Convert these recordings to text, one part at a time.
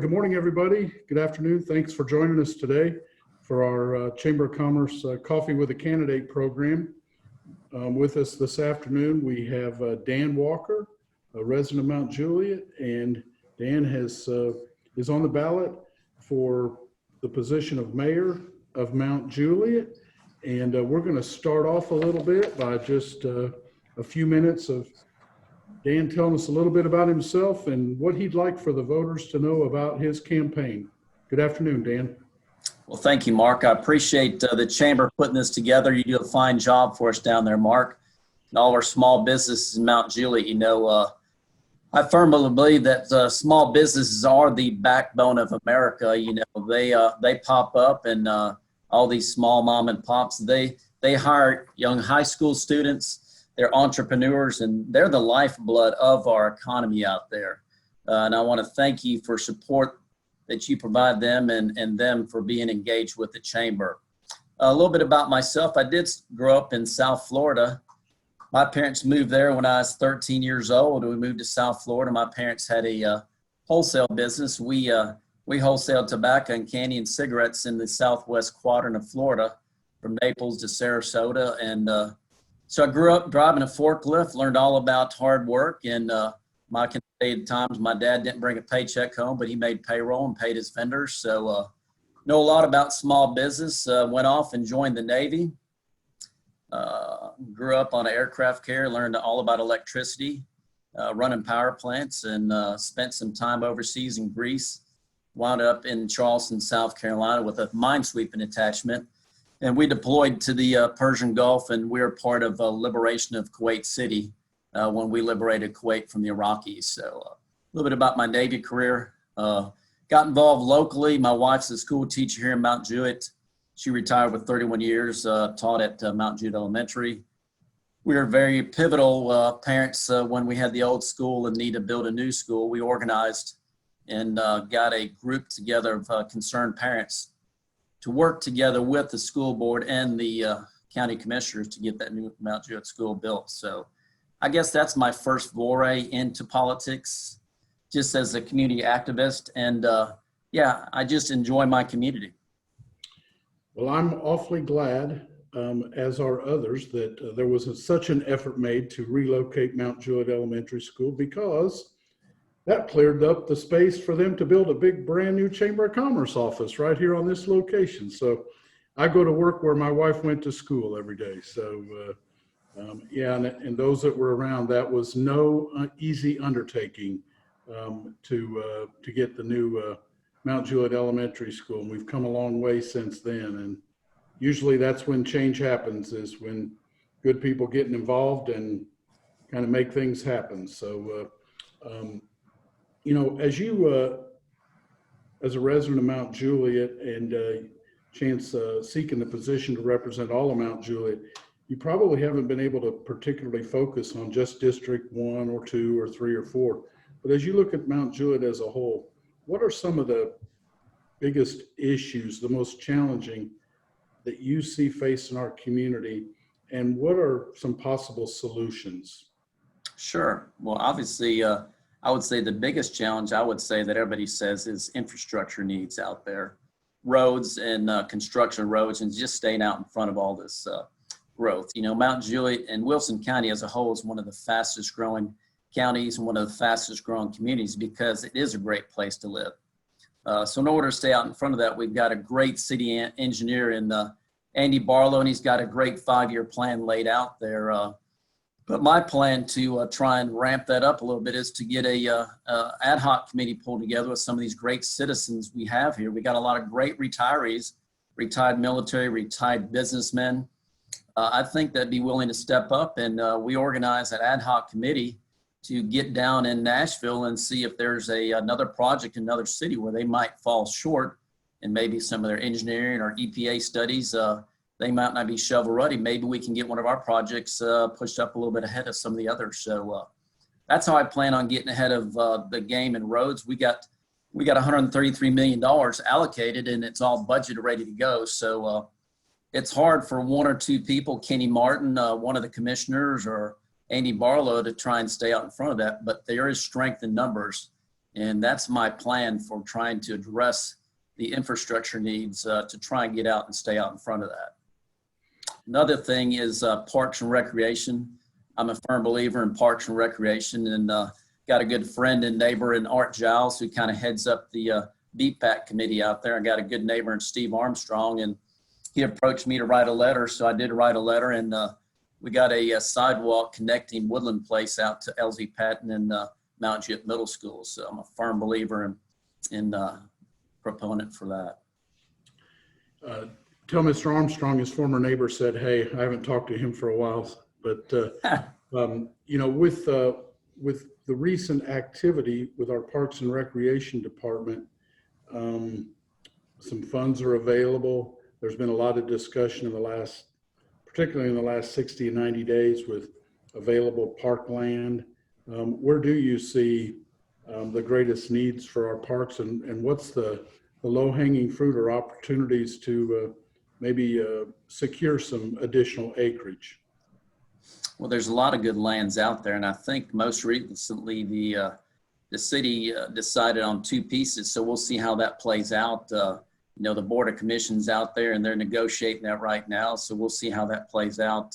Good morning, everybody. Good afternoon. Thanks for joining us today for our Chamber of Commerce Coffee with a Candidate program. With us this afternoon, we have Dan Walker, a resident of Mount Juliet, and Dan is on the ballot for the position of mayor of Mount Juliet. And we're going to start off a little bit by just a few minutes of Dan telling us a little bit about himself and what he'd like for the voters to know about his campaign. Good afternoon, Dan. Well, thank you, Mark. I appreciate the Chamber putting this together. You do a fine job for us down there, Mark. And all our small businesses in Mount Juliet, I firmly believe that small businesses are the backbone of America. They pop up, and all these small mom and pops, they hire young high school students. They're entrepreneurs, and they're the lifeblood of our economy out there. And I want to thank you for support that you provide them and them for being engaged with the Chamber. A little bit about myself. I did grow up in South Florida. My parents moved there when I was 13 years old. We moved to South Florida. My parents had a wholesale business. We wholesaled tobacco and candy and cigarettes in the southwest quadrant of Florida, from Naples to Sarasota. And so I grew up driving a forklift, learned all about hard work, and my times my dad didn't bring a paycheck home, but he made payroll and paid his vendors. So know a lot about small business. Went off and joined the Navy. Grew up on an aircraft carrier, learned all about electricity, running power plants, and spent some time overseas in Greece. Wound up in Charleston, South Carolina with a minesweeping attachment. And we deployed to the Persian Gulf, and we were part of liberation of Kuwait City when we liberated Kuwait from the Iraqis. So a little bit about my Navy career. Got involved locally. My wife's a school teacher here in Mount Juliet. She retired with 31 years, taught at Mount Juliet Elementary. We were very pivotal parents when we had the old school and needed to build a new school. We organized and got a group together of concerned parents to work together with the school board and the county commissioners to get that new Mount Juliet school built. So I guess that's my first foray into politics, just as a community activist. And I just enjoy my community. Well, I'm awfully glad, as are others, that there was such an effort made to relocate Mount Juliet Elementary School, because that cleared up the space for them to build a big brand new Chamber of Commerce office right here on this location. So I go to work where my wife went to school every day. So and those that were around, that was no easy undertaking to get the new Mount Juliet Elementary School. And we've come a long way since then. And usually that's when change happens, is when good people getting involved and kind of make things happen. So, as you, as a resident of Mount Juliet and seeking the position to represent all of Mount Juliet, you probably haven't been able to particularly focus on just District 1 or 2 or 3 or 4. But as you look at Mount Juliet as a whole, what are some of the biggest issues, the most challenging that you see facing our community, and what are some possible solutions? Sure. Well, obviously, I would say the biggest challenge I would say that everybody says is infrastructure needs out there, roads and construction roads, and just staying out in front of all this growth. Mount Juliet and Wilson County as a whole is one of the fastest growing counties and one of the fastest growing communities because it is a great place to live. So in order to stay out in front of that, we've got a great city engineer in Andy Barlow, and he's got a great 5-year plan laid out there. But my plan to try and ramp that up a little bit is to get a ad hoc committee pulled together with some of these great citizens we have here. We got a lot of great retirees, retired military, retired businessmen. I think that'd be willing to step up, and we organize an ad hoc committee to get down in Nashville and see if there's another project in another city where they might fall short, and maybe some of their engineering or EPA studies, they might not be shovel ready. Maybe we can get one of our projects pushed up a little bit ahead of some of the others. So that's how I plan on getting ahead of the game in roads. We got $133 million allocated, and it's all budgeted, ready to go. So it's hard for one or two people, Kenny Martin, one of the commissioners, or Andy Barlow, to try and stay out in front of that. But there is strength in numbers. And that's my plan for trying to address the infrastructure needs to try and get out and stay out in front of that. Another thing is parks and recreation. I'm a firm believer in parks and recreation, and got a good friend and neighbor in Art Giles who kind of heads up the BPAC committee out there. I got a good neighbor in Steve Armstrong, and he approached me to write a letter. So I did write a letter, and we got a sidewalk connecting Woodland Place out to LZ Patton and Mount Juliet Middle School. So I'm a firm believer in proponent for that. Tell Mr. Armstrong, his former neighbor, said, hey, I haven't talked to him for a while, but you know, with the recent activity with our Parks and Recreation Department, some funds are available. There's been a lot of discussion in the last, particularly in the last 60 and 90 days with available park land. Where do you see the greatest needs for our parks, and what's the low-hanging fruit or opportunities to maybe secure some additional acreage? Well, there's a lot of good lands out there, and I think most recently the city decided on 2 pieces. So we'll see how that plays out. You know, the Board of Commission's out there, and they're negotiating that right now. So we'll see how that plays out.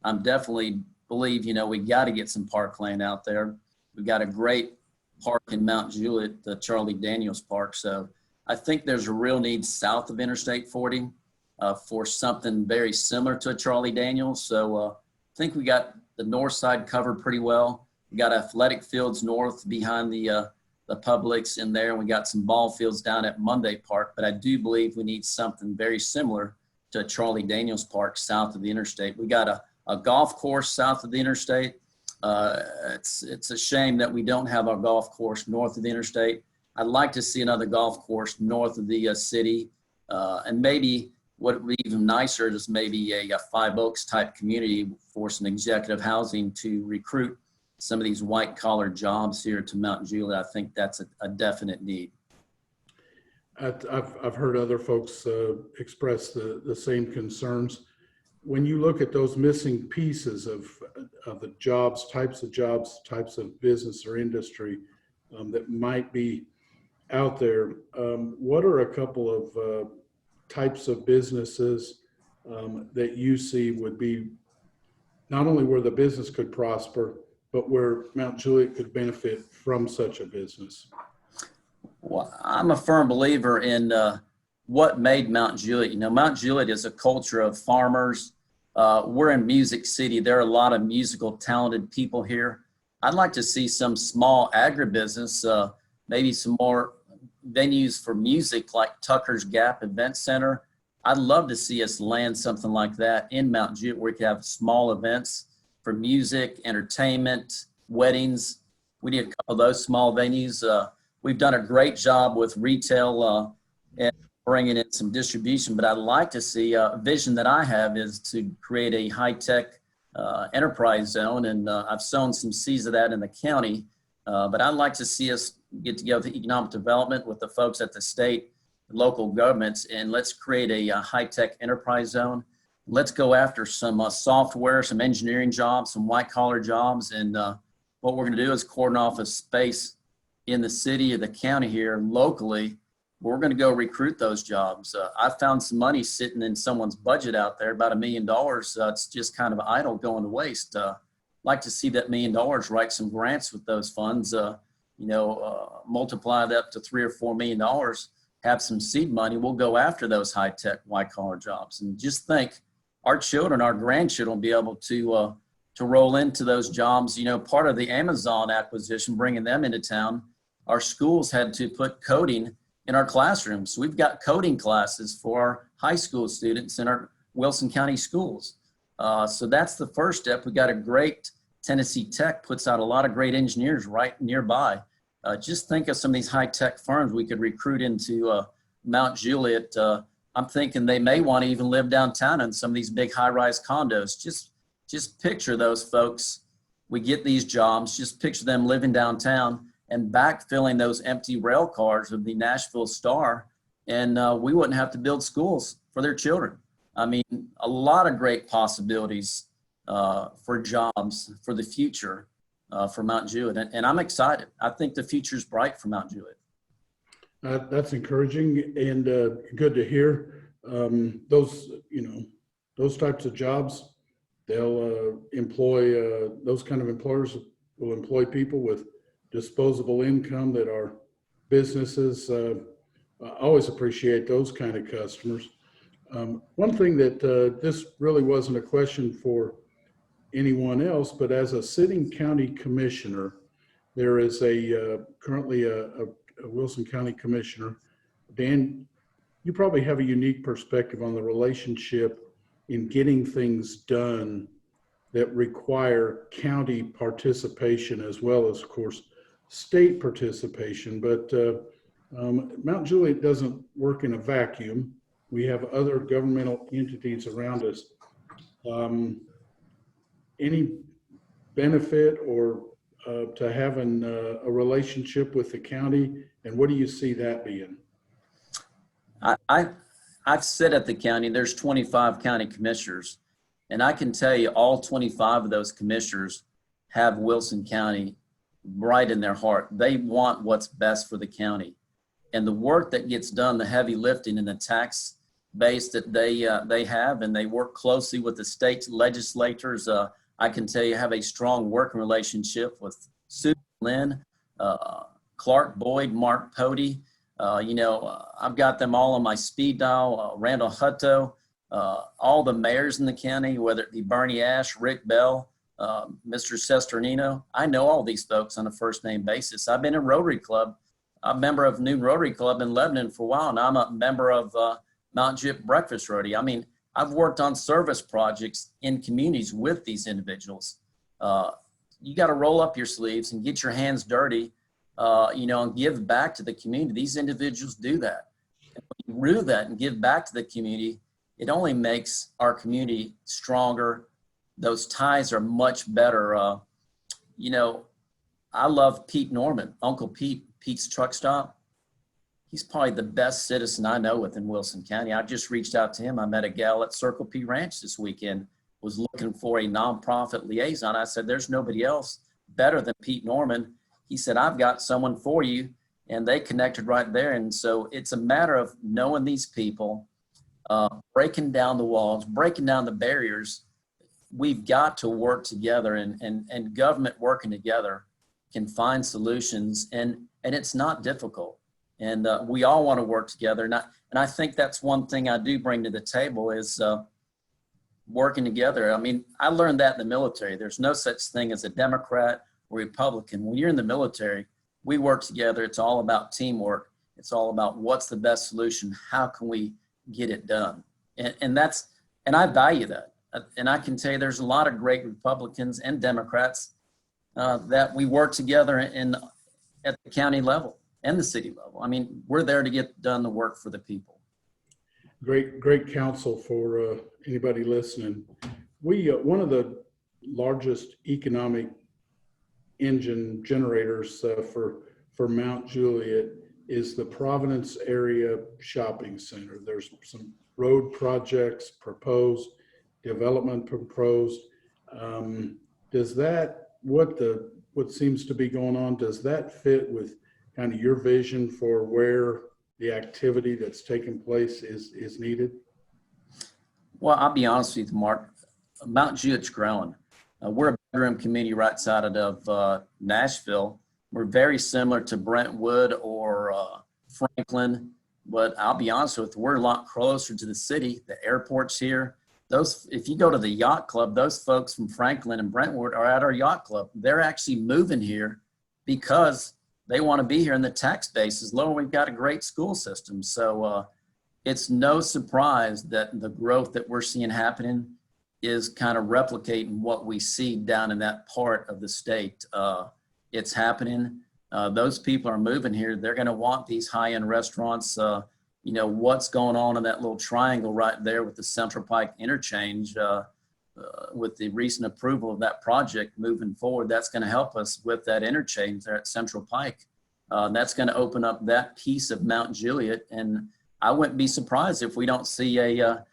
I'm definitely believe, you know, we got to get some parkland out there. We've got a great park in Mount Juliet, the Charlie Daniels Park. So I think there's a real need south of Interstate 40 for something very similar to a Charlie Daniels. So I think we got the north side covered pretty well. We got athletic fields north behind the Publix in there, and we got some ball fields down at Monday Park. But I do believe we need something very similar to a Charlie Daniels Park south of the interstate. We got a golf course south of the interstate. It's a shame that we don't have a golf course north of the interstate. I'd like to see another golf course north of the city, and maybe what would be even nicer is maybe a Five Oaks type community for some executive housing to recruit some of these white collar jobs here to Mount Juliet. I think that's a definite need. I've heard other folks express the same concerns. When you look at those missing pieces of the jobs, types of business or industry that might be out there, what are a couple of types of businesses that you see would be not only where the business could prosper, but where Mount Juliet could benefit from such a business? Well, I'm a firm believer in what made Mount Juliet. You know, Mount Juliet is a culture of farmers. We're in Music City. There are a lot of musical, talented people here. I'd like to see some small agribusiness, maybe some more venues for music like Tucker's Gap Event Center. I'd love to see us land something like that in Mount Juliet where we could have small events for music, entertainment, weddings. We need a couple of those small venues. We've done a great job with retail and bringing in some distribution, but I'd like to see a vision that I have is to create a high-tech enterprise zone, and I've sown some seeds of that in the county, but I'd like to see us get together with economic development with the folks at the state, local governments, and let's create a high-tech enterprise zone. Let's go after some software, some engineering jobs, some white-collar jobs, and what we're going to do is cordon off a space in the city or the county here locally. We're going to go recruit those jobs. I found some money sitting in someone's budget out there, about $1 million. It's just kind of idle, going to waste. Like to see that $1 million, write some grants with those funds, multiply that up to $3 or $4 million, have some seed money. We'll go after those high-tech, white-collar jobs. And just think, our children, our grandchildren will be able to roll into those jobs. You know, part of the Amazon acquisition, bringing them into town, our schools had to put coding in our classrooms. So we've got coding classes for our high school students in our Wilson County schools. So that's the first step. We got a great Tennessee Tech puts out a lot of great engineers right nearby. Just think of some of these high-tech firms we could recruit into Mount Juliet. I'm thinking they may want to even live downtown in some of these big high-rise condos. Just picture those folks. We get these jobs. Just picture them living downtown and backfilling those empty rail cars of the Nashville Star, and we wouldn't have to build schools for their children. I mean, a lot of great possibilities for jobs for the future for Mount Juliet, and I'm excited. I think the future is bright for Mount Juliet. That's encouraging and good to hear. Those, those types of jobs, they'll employ, those kind of employers will employ people with disposable income that are businesses. I always appreciate those kind of customers. One thing that this really wasn't a question for anyone else, but as a sitting county commissioner, there is currently a Wilson County commissioner. Dan, you probably have a unique perspective on the relationship in getting things done that require county participation as well as, of course, state participation. But Mount Juliet doesn't work in a vacuum. We have other governmental entities around us. Any benefit or to having a relationship with the county, and what do you see that being? I've sit at the county. There's 25 county commissioners, and I can tell you all 25 of those commissioners have Wilson County right in their heart. They want what's best for the county, and the work that gets done, the heavy lifting and the tax base that they have, and they work closely with the state legislators. I can tell you have a strong working relationship with Sue Lynn, Clark Boyd, Mark Pody. I've got them all on my speed dial, Randall Hutto, all the mayors in the county, whether it be Bernie Ash, Rick Bell, Mr. Sesternino. I know all these folks on a first name basis. I've been in Rotary Club. I'm a member of Noon Rotary Club in Lebanon for a while, and I'm a member of Mount Juliet Breakfast Rotary. I mean, I've worked on service projects in communities with these individuals. You got to roll up your sleeves and get your hands dirty, and give back to the community. These individuals do that. And when you do that and give back to the community, it only makes our community stronger. Those ties are much better. I love Pete Norman, Uncle Pete, Pete's Truck Stop. He's probably the best citizen I know within Wilson County. I just reached out to him. I met a gal at Circle P Ranch this weekend, was looking for a nonprofit liaison. I said, there's nobody else better than Pete Norman. He said, I've got someone for you. And they connected right there. And so it's a matter of knowing these people, breaking down the walls, breaking down the barriers. We've got to work together, and government working together can find solutions. And it's not difficult. And we all want to work together. And I think that's one thing I do bring to the table is working together. I mean, I learned that in the military. There's no such thing as a Democrat or Republican. When you're in the military, we work together. It's all about teamwork. It's all about what's the best solution. How can we get it done? And I value that. And I can tell you there's a lot of great Republicans and Democrats that we work together at the county level and the city level. I mean, we're there to get done the work for the people. Great counsel for anybody listening. One of the largest economic engine generators for Mount Juliet is the Providence Area Shopping Center. There's some road projects proposed, development proposed. Does that, what seems to be going on, does that fit with kind of your vision for where the activity that's taking place is needed? Well, I'll be honest with you, Mark. Mount Juliet's growing. We're a bedroom community right side of Nashville. We're very similar to Brentwood or Franklin, but I'll be honest with you, we're a lot closer to the city. The airport's here. If you go to the yacht club, those folks from Franklin and Brentwood are at our yacht club. They're actually moving here because they want to be here, and the tax base is low. We've got a great school system. So it's no surprise that the growth that we're seeing happening is kind of replicating what we see down in that part of the state. It's happening. Those people are moving here. They're going to want these high-end restaurants. What's going on in that little triangle right there with the Central Pike interchange, with the recent approval of that project moving forward, that's going to help us with that interchange there at Central Pike. That's going to open up that piece of Mount Juliet. And I wouldn't be surprised if we don't see a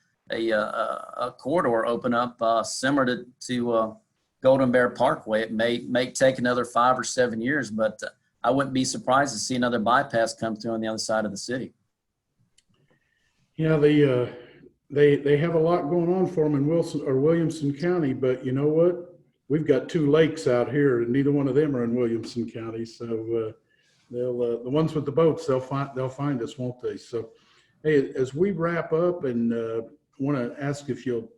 corridor open up similar to Golden Bear Parkway. It may take another 5 or 7 years, but I wouldn't be surprised to see another bypass come through on the other side of the city. Yeah, they have a lot going on for them in Williamson County, but you know what? We've got 2 lakes out here, and neither one of them are in Williamson County. So they'll the ones with the boats, they'll find us, won't they? So, hey, as we wrap up, and want to ask if you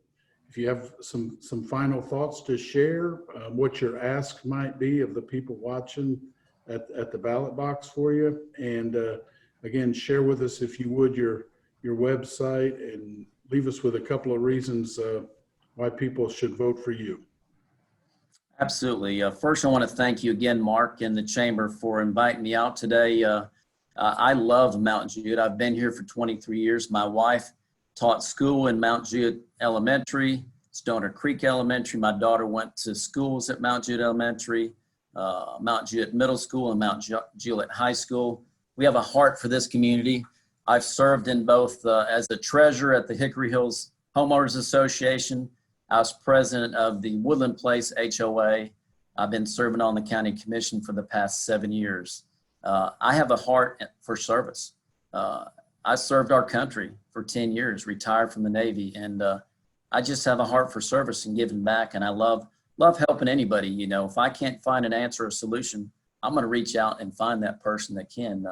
have some final thoughts to share, what your ask might be of the people watching at the ballot box for you, and again, share with us, if you would, your website, and leave us with a couple of reasons why people should vote for you. Absolutely. First, I want to thank you again, Mark, and the Chamber for inviting me out today. I love Mount Juliet. I've been here for 23 years. My wife taught school in Mount Juliet Elementary, Stoner Creek Elementary. My daughter went to schools at Mount Juliet Elementary, Mount Juliet Middle School, and Mount Juliet High School. We have a heart for this community. I've served in both as a treasurer at the Hickory Hills Homeowners Association. I was president of the Woodland Place HOA. I've been serving on the county commission for the past 7 years. I have a heart for service. I served our country for 10 years, retired from the Navy, and I just have a heart for service and giving back. And I love helping anybody. You know, if I can't find an answer or a solution, I'm going to reach out and find that person that can.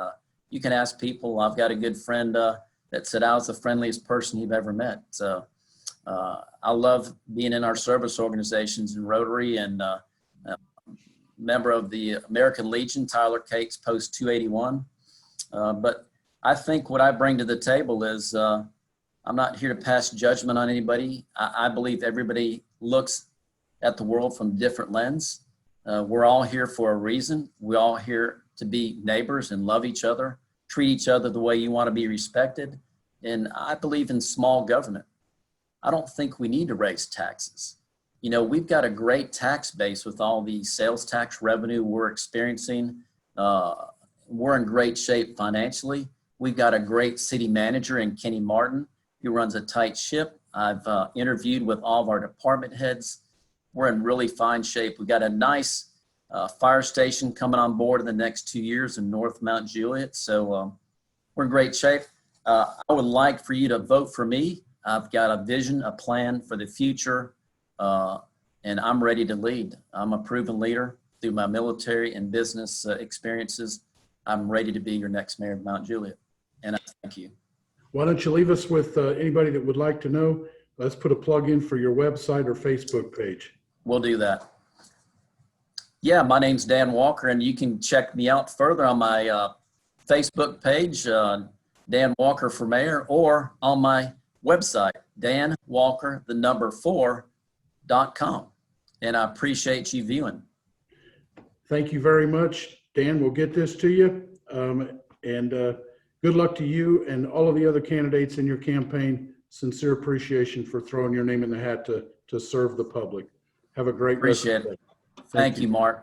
You can ask people. I've got a good friend that said I was the friendliest person you've ever met. So I love being in our service organizations in Rotary, and member of the American Legion, Tyler Cates, Post 281. But I think what I bring to the table is I'm not here to pass judgment on anybody. I believe everybody looks at the world from a different lens. We're all here for a reason. We're all here to be neighbors and love each other, treat each other the way you want to be respected. And I believe in small government. I don't think we need to raise taxes. You know, we've got a great tax base with all the sales tax revenue we're experiencing. We're in great shape financially. We've got a great city manager in Kenny Martin, who runs a tight ship. I've interviewed with all of our department heads. We're in really fine shape. We've got a nice fire station coming on board in the next 2 years in North Mount Juliet. So we're in great shape. I would like for you to vote for me. I've got a vision, a plan for the future, and I'm ready to lead. I'm a proven leader through my military and business experiences. I'm ready to be your next mayor of Mount Juliet, and I thank you. Why don't you leave us with anybody that would like to know? Let's put a plug in for your website or Facebook page. We'll do that. Yeah, my name's Dan Walker, and you can check me out further on my Facebook page, Dan Walker for Mayor, or on my website, danwalker4.com. And I appreciate you viewing. Thank you very much, Dan. We'll get this to you. And good luck to you and all of the other candidates in your campaign. Sincere appreciation for throwing your name in the hat to serve the public. Have a great rest of the day. Appreciate it. Thank you, Mark.